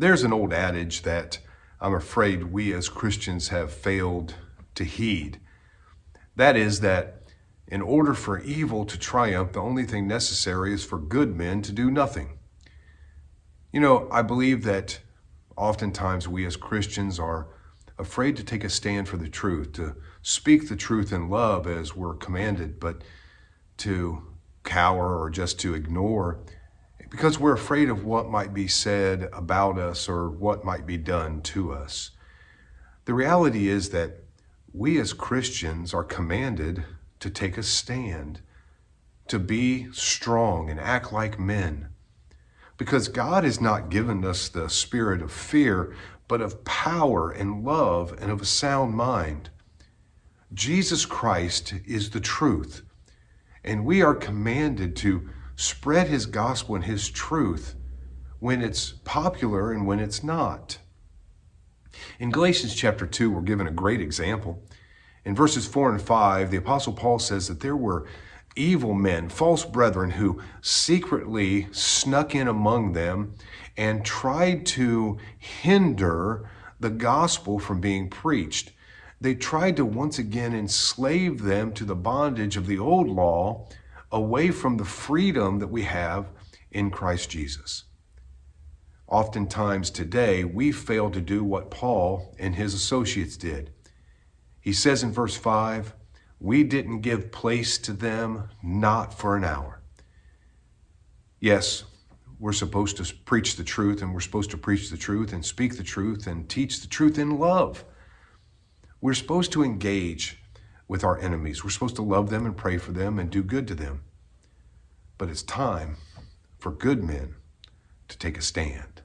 There's an old adage that I'm afraid we as Christians have failed to heed. That is that in order for evil to triumph, the only thing necessary is for good men to do nothing. You know, I believe that oftentimes we as Christians are afraid to take a stand for the truth, to speak the truth in love as we're commanded, but to cower or just to ignore because we're afraid of what might be said about us or what might be done to us. The reality is that we as Christians are commanded to take a stand, to be strong and act like men, because God has not given us the spirit of fear, but of power and love and of a sound mind. Jesus Christ is the truth, and we are commanded to spread his gospel and his truth when it's popular and when it's not. In Galatians chapter 2, we're given a great example. In verses 4 and 5, the Apostle Paul says that there were evil men, false brethren, who secretly snuck in among them and tried to hinder the gospel from being preached. They tried to once again enslave them to the bondage of the old law, away from the freedom that we have in Christ Jesus. Oftentimes today, we fail to do what Paul and his associates did. He says in verse 5, we didn't give place to them, not for an hour. Yes, we're supposed to preach the truth, and we're supposed to preach the truth and speak the truth and teach the truth in love. We're supposed to engage with our enemies. We're supposed to love them and pray for them and do good to them. But it's time for good men to take a stand.